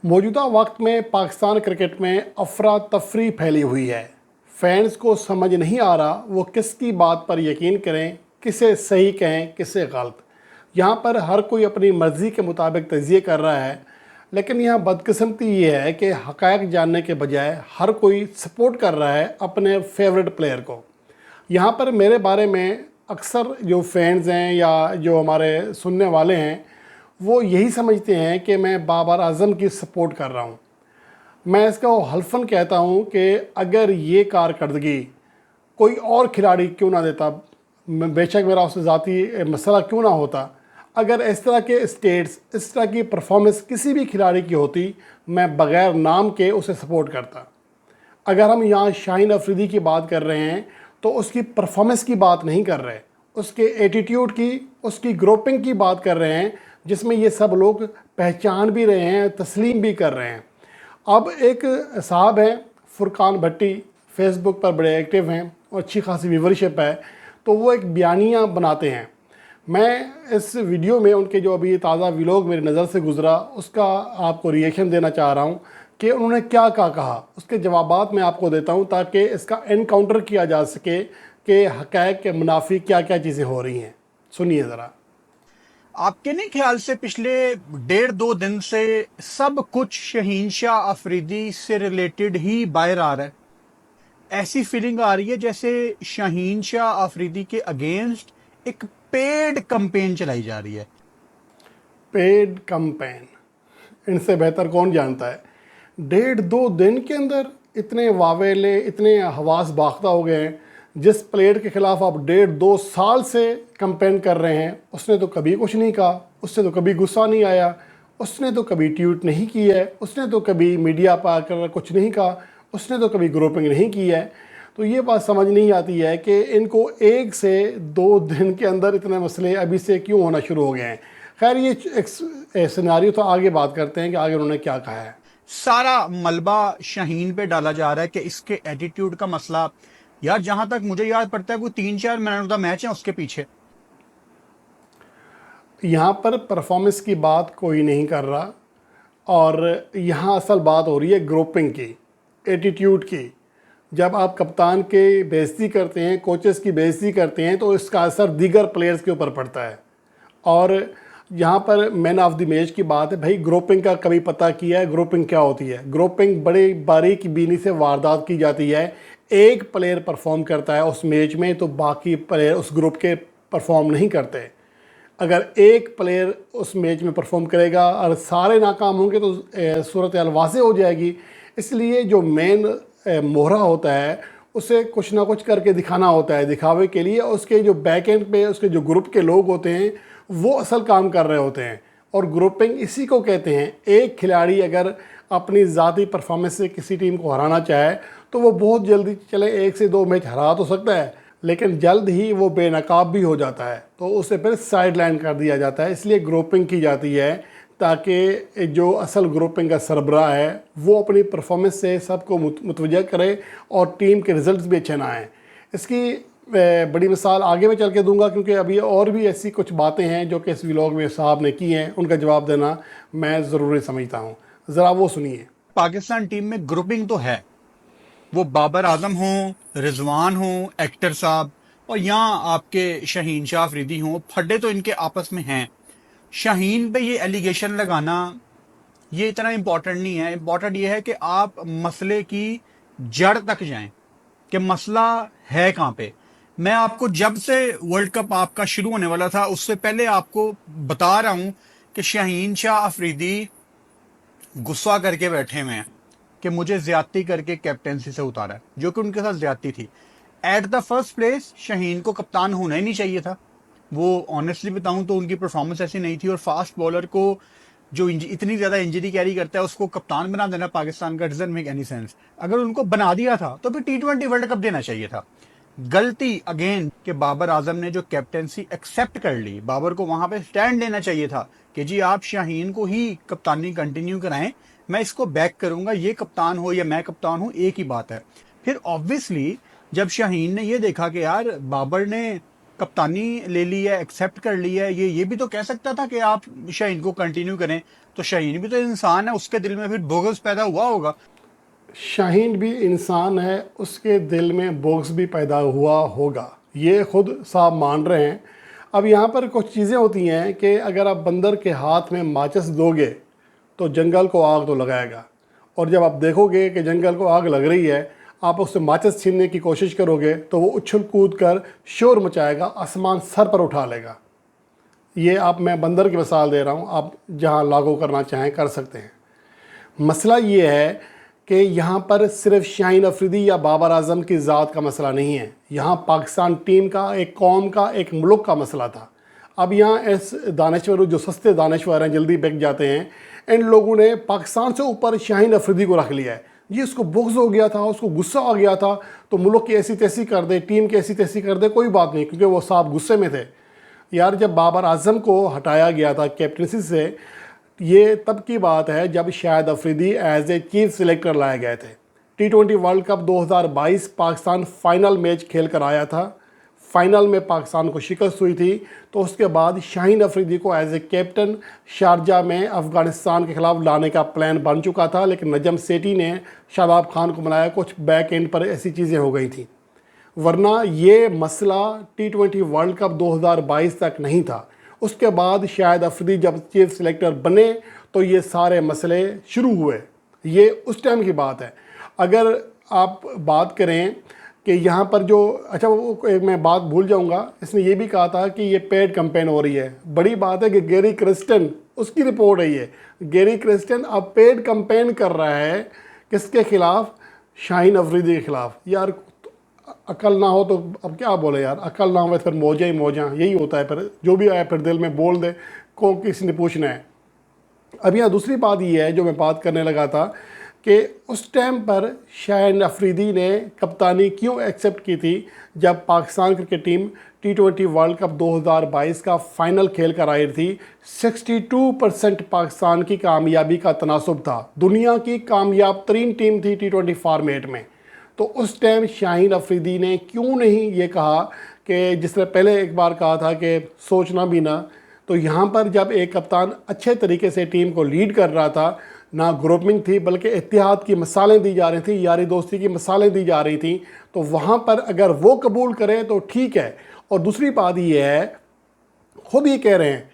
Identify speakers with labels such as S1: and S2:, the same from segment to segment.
S1: मौजूदा वक्त में पाकिस्तान क्रिकेट में अफरा तफरी फैली हुई है। फैंस को समझ नहीं आ रहा वो किसकी बात पर यकीन करें, किसे सही कहें, किसे गलत। यहाँ पर हर कोई अपनी मर्ज़ी के मुताबिक तजिए कर रहा है, लेकिन यहाँ बदकिस्मती ये है कि हक़ायक़ जानने के बजाय हर कोई सपोर्ट कर रहा है अपने फेवरेट प्लेयर को। यहाँ पर मेरे बारे में अक्सर जो फैंस हैं या जो हमारे सुनने वाले हैं वो यही समझते हैं कि मैं बाबर आज़म की सपोर्ट कर रहा हूँ। मैं इसका हल्फन कहता हूँ कि अगर ये कारकर्दगी कोई और खिलाड़ी क्यों ना देता, बेशक मेरा उससे ज़ाती मसला क्यों ना होता, अगर इस तरह के स्टेट्स, इस तरह की परफॉर्मेंस किसी भी खिलाड़ी की होती, मैं बग़ैर नाम के उसे सपोर्ट करता। अगर हम यहाँ शाहीन अफरीदी की बात कर रहे हैं तो उसकी परफॉर्मेंस की बात नहीं कर रहे, उसके एटीट्यूड की, उसकी ग्रुपिंग की बात कर रहे हैं, जिसमें ये सब लोग पहचान भी रहे हैं, तस्लीम भी कर रहे हैं। अब एक साहब हैं फुरकान भट्टी, फेसबुक पर बड़े एक्टिव हैं और अच्छी खासी व्यूवरशिप है, तो वो एक बयानिया बनाते हैं। मैं इस वीडियो में उनके जो अभी ताज़ा व्लॉग मेरी नज़र से गुज़रा उसका आपको रिएक्शन देना चाह रहा हूँ कि उन्होंने क्या कहा। उसके जवाबात मैं आपको देता हूँ ताकि इसका एनकाउंटर किया जा सके कि हक़ायक़ के मुनाफी क्या क्या चीज़ें हो रही हैं। सुनिए ज़रा।
S2: आपके नहीं ख्याल से पिछले 1.5-2 दिन से सब कुछ शहीन शाह अफरीदी से रिलेटेड ही बाहर आ रहा है? ऐसी फीलिंग आ रही है जैसे शाहीन शाह अफरीदी के अगेंस्ट एक पेड कैंपेन चलाई जा रही है।
S1: पेड कैंपेन, इनसे बेहतर कौन जानता है। 1.5-2 दिन के अंदर इतने वावेले, इतने हवास बाख्ता हो गए हैं। जिस प्लेयर के ख़िलाफ़ आप 1.5-2 साल से कैंपेन कर रहे हैं, उसने तो कभी कुछ नहीं कहा, उससे तो कभी गुस्सा नहीं आया, उसने तो कभी ट्वीट नहीं की है, उसने तो कभी मीडिया पर आकर कुछ नहीं कहा, उसने तो कभी ग्रुपिंग नहीं की है। तो ये बात समझ नहीं आती है कि इनको 1 से 2 दिन के अंदर इतने मसले अभी से क्यों होना शुरू हो गए हैं। खैर, ये एक सिनेरियो तो आगे बात करते हैं कि आगे उन्होंने क्या कहा है।
S2: सारा मलबा शाहीन पे डाला जा रहा है कि इसके एटीट्यूड का मसला। यार, जहां तक मुझे याद पड़ता है कोई 3-4 मैन ऑफ द मैच है उसके पीछे।
S1: यहाँ पर परफॉर्मेंस की बात कोई नहीं कर रहा, और यहाँ असल बात हो रही है ग्रुपिंग की, एटीट्यूड की। जब आप कप्तान के बेइज्जती करते हैं, कोचेस की बेइज्जती करते हैं, तो इसका असर दीगर प्लेयर्स के ऊपर पड़ता है। और यहाँ पर मैन ऑफ द मैच की बात है, भाई ग्रुपिंग का कभी पता किया है ग्रुपिंग क्या होती है? ग्रुपिंग बड़े बारीक बीनी से वारदात की जाती है। एक प्लेयर परफॉर्म करता है उस मैच में तो बाकी प्लेयर उस ग्रुप के परफॉर्म नहीं करते। अगर एक प्लेयर उस मैच में परफॉर्म करेगा और सारे नाकाम होंगे तो सूरत हाल वाज़ेह हो जाएगी। इसलिए जो मेन मोहरा होता है उसे कुछ ना कुछ करके दिखाना होता है, दिखावे के लिए। उसके जो बैक एंड पे उसके जो ग्रुप के लोग होते हैं वो असल काम कर रहे होते हैं, और ग्रुपिंग इसी को कहते हैं। एक खिलाड़ी अगर अपनी ज़ाती परफॉर्मेंस से किसी टीम को हराना चाहे तो वो बहुत जल्दी, चले 1 से 2 मैच हरा तो सकता है, लेकिन जल्द ही वो बेनकाब भी हो जाता है, तो उसे फिर साइड लाइन कर दिया जाता है। इसलिए ग्रुपिंग की जाती है ताकि जो असल ग्रुपिंग का सरबराह है वो अपनी परफॉर्मेंस से सबको मुतवज्जह करे और टीम के रिजल्ट्स भी अच्छे ना आएँ। इसकी बड़ी मिसाल आगे मैं चल के दूंगा, क्योंकि अभी और भी ऐसी कुछ बातें हैं जो कि इस व्लॉग में साहब ने की हैं, उनका जवाब देना मैं ज़रूरी समझता हूँ। ज़रा वो सुनिए।
S2: पाकिस्तान टीम में ग्रुपिंग तो है, वो बाबर आजम हो, रिजवान हो, एक्टर साहब, और यहाँ आपके शहीन शाह अफरीदी हो, फड्डे तो इनके आपस में हैं। शाहीन पे ये एलिगेशन लगाना ये इतना इंपॉर्टेंट नहीं है। इंपॉर्टेंट ये है कि आप मसले की जड़ तक जाएं कि मसला है कहां पे। मैं आपको जब से वर्ल्ड कप आपका शुरू होने वाला था उससे पहले आपको बता रहा हूं कि शाहीन शाह अफरीदी गुस्सा करके बैठे हुए हैं कि मुझे ज्यादती करके कैप्टेंसी से उतारा है, जो कि उनके साथ ज्यादती थी। At the first place Shaheen को कप्तान होना ही नहीं चाहिए था। वो ऑनेस्टली बताऊं तो उनकी परफॉर्मेंस ऐसी नहीं थी, और फास्ट बॉलर को जो इतनी ज्यादा इंजरी कैरी करता है उसको कप्तान बना देना पाकिस्तान का डजंट मेक एनी सेंस। अगर उनको बना दिया था तो फिर T20 वर्ल्ड कप देना चाहिए था। गलती अगेन कि बाबर आजम ने जो कैप्टेंसी एक्सेप्ट कर ली, बाबर को वहां पे स्टैंड लेना चाहिए था कि जी आप शाहीन को ही कप्तानी कंटिन्यू कराएं, मैं इसको बैक करूंगा, ये कप्तान हो या मैं कप्तान हूं एक ही बात है। फिर ऑब्वियसली जब शाहीन ने ये देखा कि यार बाबर ने कप्तानी ले ली है, एक्सेप्ट कर ली है, ये भी तो कह सकता था कि आप शाहीन को कंटिन्यू करें। तो शाहीन भी तो इंसान है, उसके दिल में फिर बोगस पैदा हुआ होगा।
S1: शाहीन भी इंसान है, उसके दिल में बोक्स भी पैदा हुआ होगा, ये खुद साहब मान रहे हैं। अब यहाँ पर कुछ चीज़ें होती हैं कि अगर आप बंदर के हाथ में माचिस दोगे तो जंगल को आग तो लगाएगा, और जब आप देखोगे कि जंगल को आग लग रही है, आप उससे माचिस छीनने की कोशिश करोगे तो वो उछल कूद कर शोर मचाएगा, आसमान सर पर उठा लेगा। ये मैं बंदर की मिसाल दे रहा हूँ, आप जहाँ लागू करना चाहें कर सकते हैं। मसला ये है कि यहाँ पर सिर्फ शाहीन अफरीदी या बाबर आजम की ज़ात का मसला नहीं है, यहाँ पाकिस्तान टीम का, एक कौम का, एक मुल्क का मसला था। अब यहाँ इस दानश्वर, जो सस्ते दानश्वर हैं, जल्दी बिक जाते हैं, इन लोगों ने पाकिस्तान से ऊपर शाहीन अफरीदी को रख लिया है। ये उसको बुग़्ज़ हो गया था, उसको गुस्सा आ गया था, तो मुल्क की ऐसी तैसी कर दे, टीम की ऐसी तैसी कर दे, कोई बात नहीं, क्योंकि वो साहब गुस्से में थे। यार जब बाबर आजम को हटाया गया था कैप्टनसी से, ये तब की बात है जब Shahid Afridi as a chief selector लाए गए थे। T20 world cup 2022 Pakistan final match खेल कर आया था, फाइनल में पाकिस्तान को शिकस्त हुई थी। तो उसके बाद शाहीन अफरीदी को एज ए कैप्टन शारजा में अफ़गानिस्तान के ख़िलाफ़ लाने का प्लान बन चुका था, लेकिन नजम सेठी ने शादाब खान को बुलाया, कुछ बैक एंड पर ऐसी चीज़ें हो गई थी, वरना ये मसला T20 वर्ल्ड कप 2022 तक नहीं था। उसके बाद शाहिद अफरीदी जब चीफ सिलेक्टर बने तो ये सारे मसले शुरू हुए, ये उस टाइम की बात है। अगर आप बात करें कि यहाँ पर जो, अच्छा वो एक मैं बात भूल जाऊँगा, इसने ये भी कहा था कि ये पेड कैंपेन हो रही है। बड़ी बात है कि गैरी क्रिस्टन, उसकी रिपोर्ट है ये, गैरी क्रिस्टन अब पेड कैंपेन कर रहा है किसके ख़िलाफ़? शाहीन अफरीदी के ख़िलाफ़। यार अकल ना हो तो अब क्या बोले यार, अकल ना हो फिर मौजा ही मौजा, यही होता है। फिर जो भी आया फिर दिल में बोल दे, को किसी ने पूछना है। अब यहाँ दूसरी बात ये है जो मैं बात करने लगा था कि उस टाइम पर शाहीन अफरीदी ने कप्तानी क्यों एक्सेप्ट की थी जब Pakistan cricket team T20 world cup 2022 का फाइनल खेल कर आई थी। 62% पाकिस्तान की कामयाबी का तनासुब था, दुनिया की कामयाब तरीन टीम थी T20 फॉर्मेट में। तो उस टाइम शाहीन अफरीदी ने क्यों नहीं ये कहा कि जिसने पहले एक बार कहा था कि सोचना भी ना। तो यहाँ पर जब एक कप्तान अच्छे तरीके से टीम को लीड कर रहा था, ना ग्रुपिंग थी बल्कि इत्तेहाद की मिसालें दी जा रही थी, यारी दोस्ती की मिसालें दी जा रही थी, तो वहाँ पर अगर वो कबूल करे तो ठीक है। और दूसरी बात ये है, खुद ये कह रहे हैं,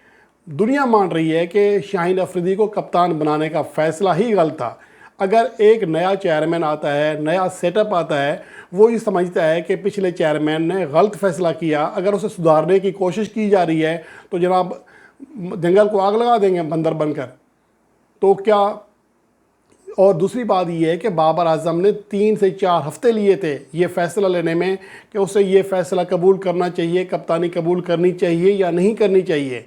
S1: दुनिया मान रही है कि शाहीन अफरीदी को कप्तान बनाने का फ़ैसला ही गलत था। अगर एक नया चेयरमैन आता है, नया सेटअप आता है, वो ये समझता है कि पिछले चेयरमैन ने गलत फ़ैसला किया, अगर उसे सुधारने की कोशिश की जा रही है तो जनाब जंगल को आग लगा देंगे बंदर बनकर, तो क्या। और दूसरी बात ये है कि बाबर आजम ने 3 से 4 हफ्ते लिए थे ये फ़ैसला लेने में कि उसे ये फ़ैसला कबूल करना चाहिए, कप्तानी कबूल करनी चाहिए या नहीं करनी चाहिए।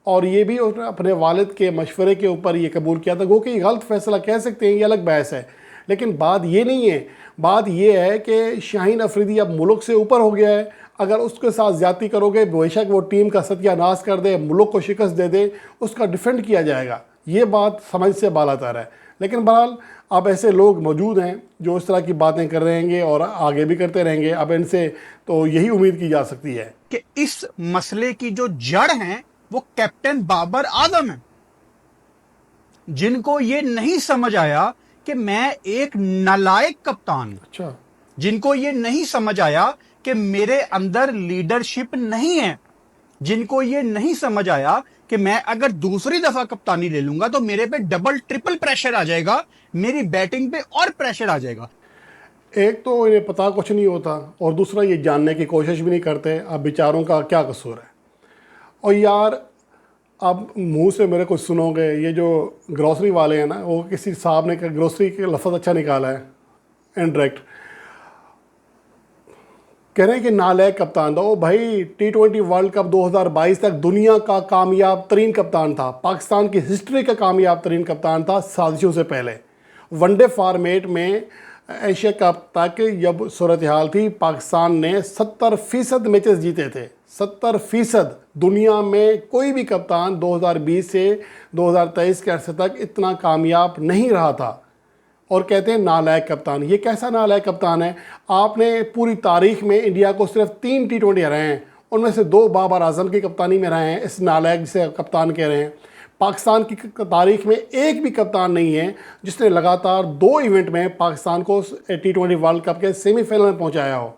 S1: और ये भी उसने अपने वालिद के मशवरे के ऊपर ये कबूल किया था। गो कि गलत फ़ैसला कह सकते हैं, ये अलग बहस है, लेकिन बात ये नहीं है। बात ये है कि शाहीन अफरीदी अब मुल्क से ऊपर हो गया है। अगर उसके साथ ज़्यादती करोगे, बेशक वो टीम का सत्यानाश कर दे, मुल्क को शिकस्त दे दे, उसका डिफेंड किया जाएगा। ये बात समझ से बालातर है। लेकिन बहरहाल अब ऐसे लोग मौजूद हैं जो इस तरह की बातें कर रहेंगे और आगे भी करते रहेंगे। अब इनसे तो यही उम्मीद की जा सकती है
S2: कि इस मसले की जो जड़ हैं वो कैप्टन बाबर आजम है, जिनको ये नहीं समझ आया कि मैं एक नालायक कप्तान हूं।
S1: अच्छा,
S2: जिनको ये नहीं समझ आया कि मेरे अंदर लीडरशिप नहीं है, जिनको ये नहीं समझ आया कि मैं अगर दूसरी दफा कप्तानी ले लूंगा तो मेरे पे डबल ट्रिपल प्रेशर आ जाएगा, मेरी बैटिंग पे और प्रेशर आ जाएगा।
S1: एक तो इन्हें पता कुछ नहीं होता और दूसरा ये जानने की कोशिश भी नहीं करते अब बेचारों का क्या कसूर है। और यार आप मुंह से मेरे कुछ सुनोगे, ये जो ग्रोसरी वाले हैं ना, वो किसी साहब ने ग्रोसरी के लफ्ज़ अच्छा निकाला है इनडायरेक्ट, कह रहे हैं कि नालायक कप्तान था। ओ भाई, T20 वर्ल्ड कप 2022 तक दुनिया का कामयाब तरीन कप्तान था, पाकिस्तान की हिस्ट्री का कामयाब तरीन कप्तान था साजिशों से पहले। वनडे फॉर्मेट में एशिया कप तक जब सूरत हाल थी, पाकिस्तान ने 70% मैचेस जीते थे, 70%। दुनिया में कोई भी कप्तान 2020 से 2023 के अरसे तक इतना कामयाब नहीं रहा था। और कहते हैं नालायक कप्तान। ये कैसा नालायक कप्तान है? आपने पूरी तारीख में इंडिया को सिर्फ 3 T20 हराए हैं, उनमें से 2 बाबर आजम की कप्तानी में रहे हैं, इस नालायक जिसे कप्तान कह रहे हैं। पाकिस्तान की तारीख में एक भी कप्तान नहीं है जिसने लगातार 2 इवेंट में पाकिस्तान को T20 वर्ल्ड कप के सेमीफाइनल में पहुंचाया हो,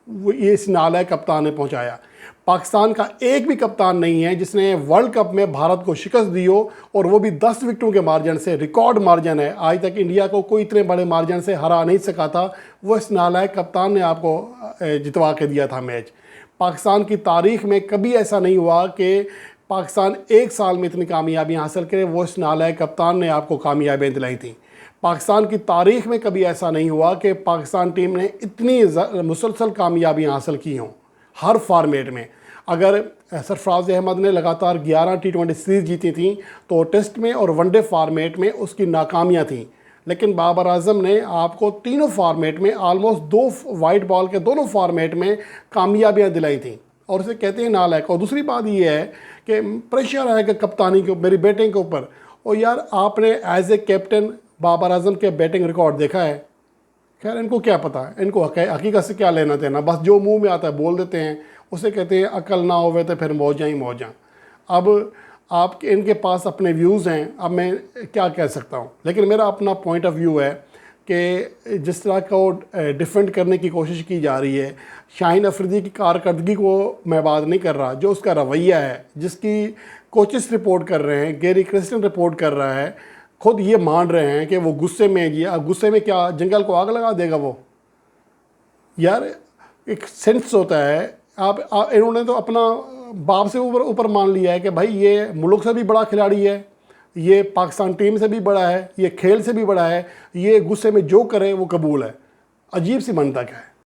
S1: वो ये इस नालायक कप्तान ने पहुंचाया। पाकिस्तान का एक भी कप्तान नहीं है जिसने वर्ल्ड कप में भारत को शिकस्त दी हो, और वो भी 10 विकेटों के मार्जिन से। रिकॉर्ड मार्जिन है, आज तक इंडिया को कोई इतने बड़े मार्जिन से हरा नहीं सका था। वो इस नालायक कप्तान ने आपको जितवा के दिया था मैच। पाकिस्तान की तारीख में कभी ऐसा नहीं हुआ कि पाकिस्तान एक साल में इतनी कामयाबी हासिल करे, वो इस नालायक कप्तान ने आपको कामयाबियाँ दिलाई थी। पाकिस्तान की तारीख में कभी ऐसा नहीं हुआ कि पाकिस्तान टीम ने इतनी मुसलसल कामयाबियाँ हासिल की हों हर फॉर्मेट में। अगर सरफराज अहमद ने लगातार 11 T20 सीरीज़ जीती थी तो टेस्ट में और वनडे फॉर्मेट में उसकी नाकामियाँ थीं, लेकिन बाबर आजम ने आपको तीनों फॉर्मेट में ऑलमोस्ट 2 वाइट बॉल के दोनों फॉर्मेट में कामयाबियाँ दिलाई थी, और उसे कहते हैं नालायक। और दूसरी बात ये है कि प्रेशर आएगा कप्तानी के मेरी बैटिंग के ऊपर, और यार आपने as a captain Babar Azam के बैटिंग रिकॉर्ड देखा है? खैर इनको क्या पता है, इनको हकीकत से क्या लेना देना, बस जो मुंह में आता है बोल देते हैं। उसे कहते हैं अकल ना होवे तो फिर मौजा ही मौजा। अब आपके इनके पास अपने व्यूज़ हैं, अब मैं क्या कह सकता हूँ, लेकिन मेरा अपना पॉइंट ऑफ व्यू है कि जिस तरह को डिफेंड करने की कोशिश की जा रही है, शाहीन अफरीदी की कारकर्दगी को मैं बात नहीं कर रहा, जो उसका रवैया है, जिसकी कोचेस रिपोर्ट कर रहे हैं, गैरी क्रिस्टन रिपोर्ट कर रहा है, खुद ये मान रहे हैं कि वो गुस्से में है। गुस्से में क्या जंगल को आग लगा देगा वो? यार एक सेंस होता है। आप इन्होंने तो अपना बाप से ऊपर मान लिया है कि भाई ये मुल्क से भी बड़ा खिलाड़ी है, ये पाकिस्तान टीम से भी बड़ा है, ये खेल से भी बड़ा है, ये गुस्से में जो करे वो कबूल है। अजीब सी मनतक है।